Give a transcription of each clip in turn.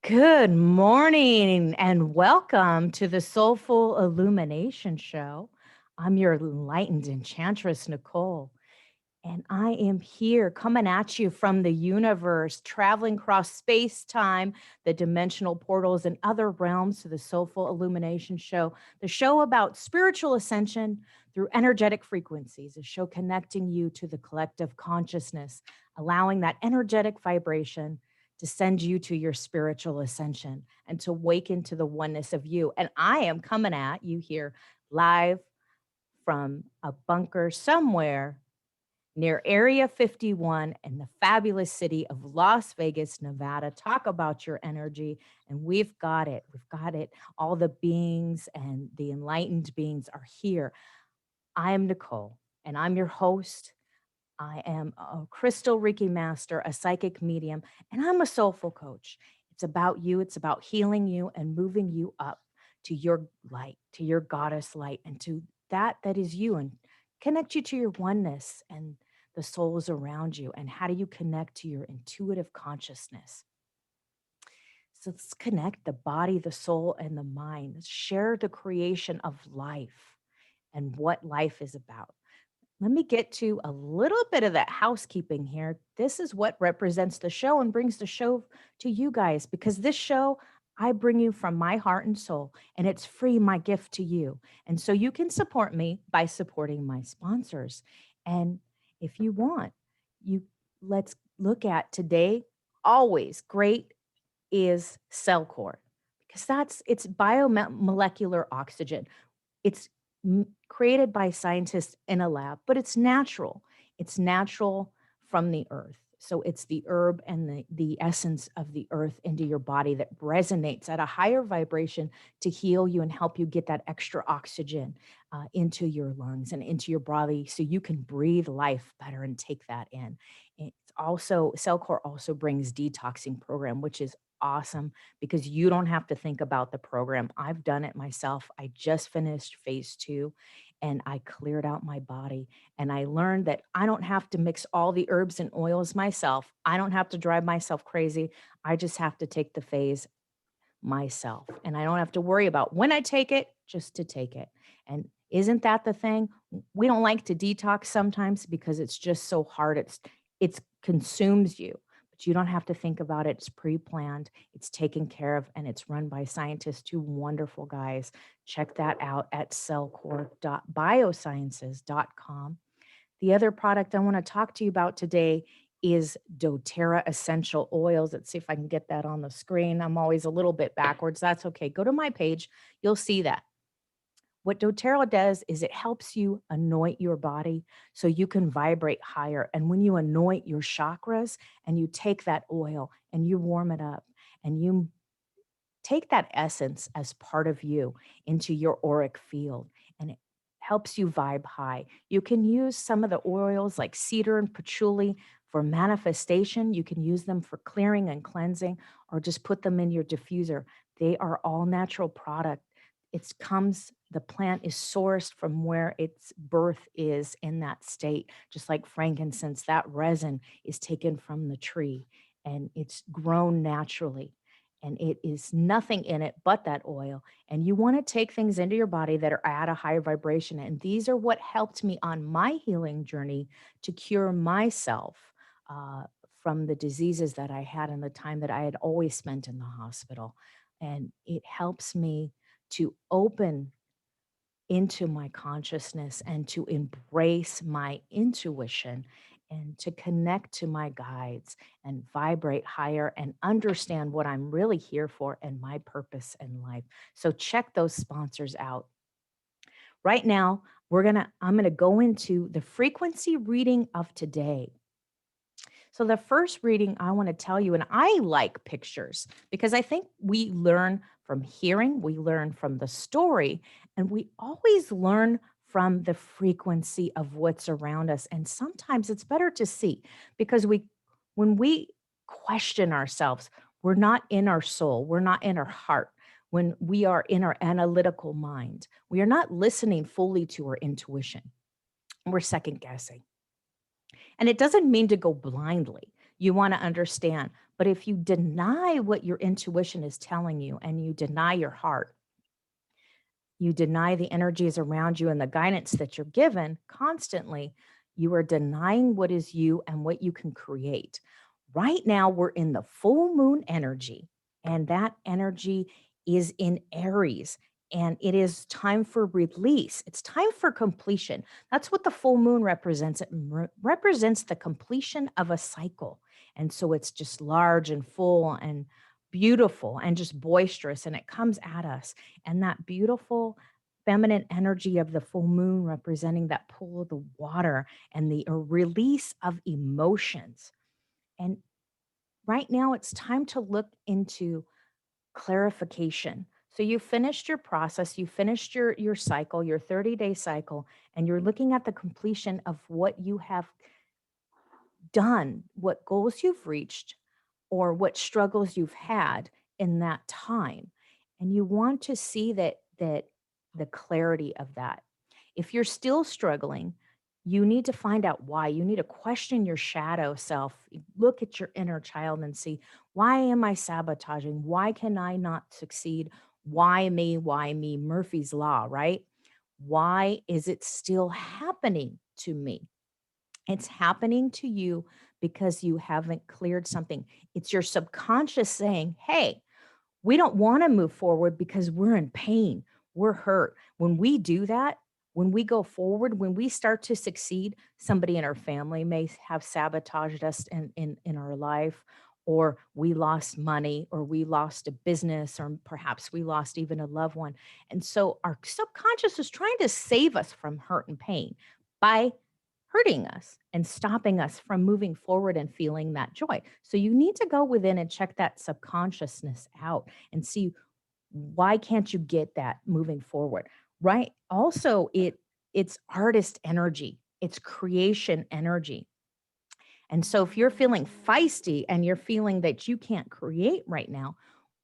Good morning and welcome to the Soulful Illumination Show. I'm your enlightened enchantress, Nicole, and I am here coming at you from the universe, traveling across space, time, the dimensional portals, and other realms to the Soulful Illumination Show, the show about spiritual ascension through energetic frequencies, a show connecting you to the collective consciousness, allowing that energetic vibration to send you to your spiritual ascension and to awaken to the oneness of you. And I am coming at you here live from a bunker somewhere near Area 51 in the fabulous city of Las Vegas, Nevada. Talk about your energy. And we've got it. We've got it. All the beings and the enlightened beings are here. I am Nicole, and I'm your host. I am a crystal Reiki master, a psychic medium, and I'm a soulful coach. It's about you. It's about healing you and moving you up to your light, to your goddess light, and to that is you, and connect you to your oneness and the souls around you. And how do you connect to your intuitive consciousness? So let's connect the body, the soul, and the mind. Let's share the creation of life and what life is about. Let me get to a little bit of that housekeeping here. This is what represents the show and brings the show to you guys, because this show I bring you from my heart and soul, and it's free, my gift to you. And so you can support me by supporting my sponsors. And if you want, you let's look at today. Always great is cell core, because it's biomolecular oxygen. It's created by scientists in a lab, but it's natural. It's natural from the earth. So it's the herb and the essence of the earth into your body that resonates at a higher vibration to heal you and help you get that extra oxygen into your lungs and into your body so you can breathe life better and take that in. It's also, Cellcore also brings detoxing program, which is awesome because you don't have to think about the program. I've done it myself. I just finished phase 2 and I cleared out my body, and I learned that I don't have to mix all the herbs and oils myself. I don't have to drive myself crazy. I just have to take the phase myself, and I don't have to worry about when I take it, just to take it. And isn't that the thing? We don't like to detox sometimes because it's just so hard. It's consumes you, but you don't have to think about it. It's pre-planned, it's taken care of, and it's run by scientists, two wonderful guys. Check that out at cellcore.biosciences.com. The other product I want to talk to you about today is doTERRA essential oils. Let's see if I can get that on the screen. I'm always a little bit backwards. That's okay. Go to my page. You'll see that. What doTERRA does is it helps you anoint your body so you can vibrate higher. And when you anoint your chakras and you take that oil and you warm it up and you take that essence as part of you into your auric field, and it helps you vibe high. You can use some of the oils like cedar and patchouli for manifestation. You can use them for clearing and cleansing, or just put them in your diffuser. They are all natural product. The plant is sourced from where its birth is in that state, just like frankincense. That resin is taken from the tree and it's grown naturally, and it is nothing in it but that oil. And you want to take things into your body that are at a higher vibration. And these are what helped me on my healing journey to cure myself from the diseases that I had and the time that I had always spent in the hospital. And it helps me to open into my consciousness and to embrace my intuition and to connect to my guides and vibrate higher and understand what I'm really here for and my purpose in life. So check those sponsors out. Right now, I'm going to go into the frequency reading of today. So the first reading I want to tell you, and I like pictures because I think we learn from hearing, we learn from the story, and we always learn from the frequency of what's around us. And sometimes it's better to see, because when we question ourselves, we're not in our soul, we're not in our heart. When we are in our analytical mind, we are not listening fully to our intuition. We're second guessing. And it doesn't mean to go blindly. You want to understand. But if you deny what your intuition is telling you and you deny your heart, you deny the energies around you and the guidance that you're given constantly, you are denying what is you and what you can create. Right now, we're in the full moon energy, and that energy is in Aries. And it is time for release. It's time for completion. That's what the full moon represents. It represents the completion of a cycle. And so it's just large and full and beautiful and just boisterous. And it comes at us. And that beautiful feminine energy of the full moon representing that pull of the water and the release of emotions. And right now, it's time to look into clarification. So you finished your process, you finished your cycle, your 30-day cycle, and you're looking at the completion of what you have done, what goals you've reached, or what struggles you've had in that time. And you want to see that the clarity of that. If you're still struggling, you need to find out why. You need to question your shadow self. Look at your inner child and see, why am I sabotaging? Why can I not succeed? Why me? Why me? Murphy's Law, right? Why is it still happening to me? It's happening to you because you haven't cleared something. It's your subconscious saying, hey, we don't want to move forward because we're in pain. We're hurt. When we do that, when we go forward, when we start to succeed, somebody in our family may have sabotaged us in our life, or we lost money, or we lost a business, or perhaps we lost even a loved one. And so our subconscious is trying to save us from hurt and pain by hurting us and stopping us from moving forward and feeling that joy. So you need to go within and check that subconsciousness out and see, why can't you get that moving forward, right? Also, it's artist energy, it's creation energy. And so if you're feeling feisty and you're feeling that you can't create right now,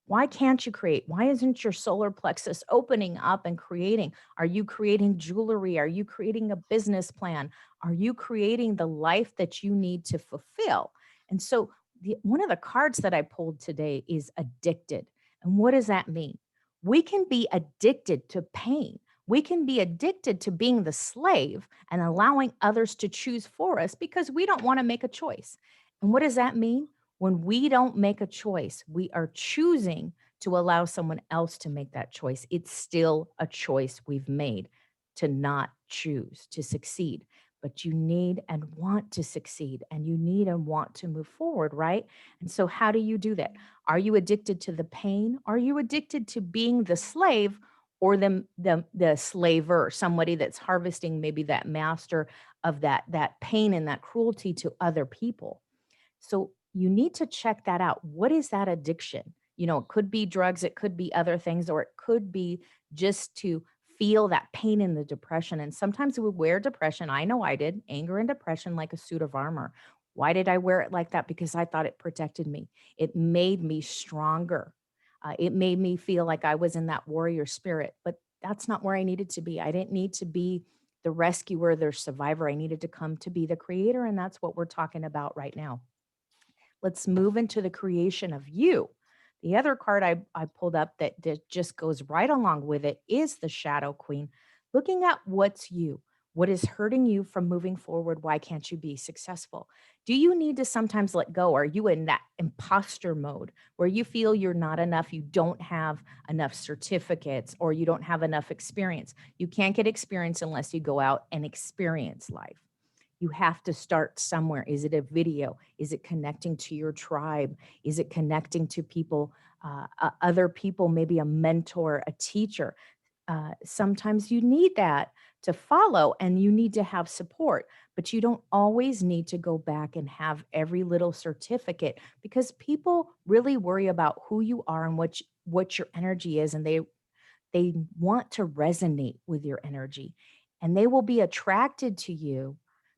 why can't you create? Why isn't your solar plexus opening up and creating? Are you creating jewelry? Are you creating a business plan? Are you creating the life that you need to fulfill? And so, one of the cards that I pulled today is addicted. And what does that mean? We can be addicted to pain. We can be addicted to being the slave and allowing others to choose for us because we don't want to make a choice. And what does that mean? When we don't make a choice, we are choosing to allow someone else to make that choice. It's still a choice we've made to not choose to succeed. But you need and want to succeed, and you need and want to move forward, right? And so, how do you do that? Are you addicted to the pain? Are you addicted to being the slave, or the slaver, somebody that's harvesting maybe that master of that pain and that cruelty to other people? So you need to check that out. What is that addiction? It could be drugs, it could be other things, or it could be just to feel that pain and the depression. And sometimes we wear depression. I know I did, anger and depression like a suit of armor. Why did I wear it like that? Because I thought it protected me. It made me stronger. It made me feel like I was in that warrior spirit, but that's not where I needed to be. I didn't need to be the rescuer, the survivor. I needed to come to be the creator. And that's what we're talking about right now. Let's move into the creation of you. The other card I pulled up that just goes right along with it is the Shadow Queen, looking at what's you. What is hurting you from moving forward? Why can't you be successful? Do you need to sometimes let go? Are you in that imposter mode where you feel you're not enough? You don't have enough certificates, or you don't have enough experience. You can't get experience unless you go out and experience life. You have to start somewhere. Is it a video? Is it connecting to your tribe? Is it connecting to people, other people, maybe a mentor, a teacher? Sometimes you need that to follow, and you need to have support, but you don't always need to go back and have every little certificate, because people really worry about who you are and what your energy is, and they want to resonate with your energy, and they will be attracted to you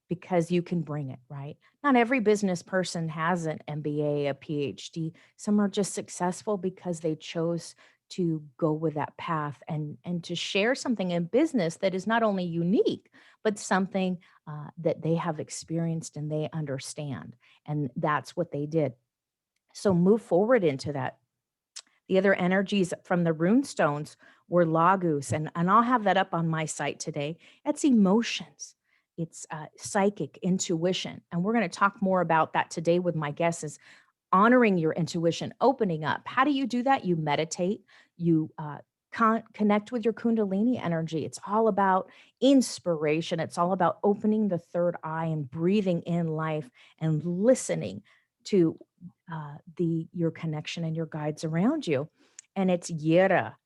because you can bring it, right? Not every business person has an MBA, a PhD. Some are just successful because they chose to go with that path and to share something in business that is not only unique, but something that they have experienced and they understand. And that's what they did. So move forward into that. The other energies from the rune stones were Laguz, and I'll have that up on my site today. It's emotions. It's psychic intuition. And we're going to talk more about that today with my guests is honoring your intuition, opening up. How do you do that? You meditate, you connect with your Kundalini energy. It's all about inspiration. It's all about opening the third eye and breathing in life and listening to your connection and your guides around you. And it's Yara,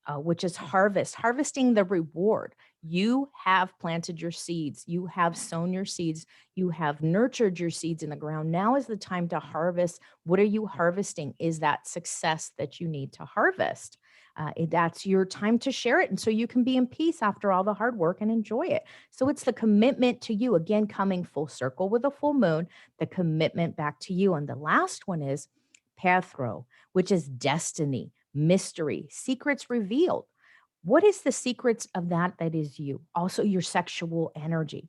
which is harvesting the reward. You have planted your seeds. You have sown your seeds. You have nurtured your seeds in the ground. Now is the time to harvest. What are you harvesting? Is that success that you need to harvest? That's your time to share it. And so you can be in peace after all the hard work and enjoy it. So it's the commitment to you, again, coming full circle with a full moon, the commitment back to you. And the last one is Pertho, which is destiny, mystery, secrets revealed. What is the secrets of that is you? Also, your sexual energy.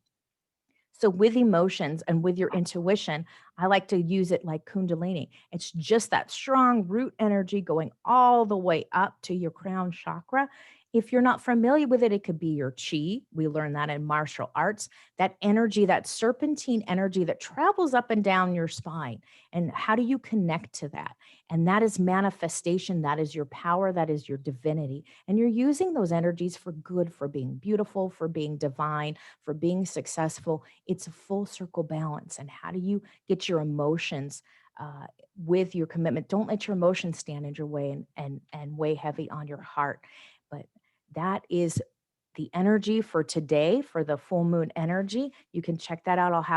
So with emotions and with your intuition, I like to use it like Kundalini. It's just that strong root energy going all the way up to your crown chakra. If you're not familiar with it, it could be your chi. We learn that in martial arts, that energy, that serpentine energy that travels up and down your spine. And how do you connect to that? And that is manifestation. That is your power. That is your divinity. And you're using those energies for good, for being beautiful, for being divine, for being successful. It's a full circle balance. And how do you get your emotions with your commitment? Don't let your emotions stand in your way and weigh heavy on your heart. But that is the energy for today, for the full moon energy. You can check that out. I'll have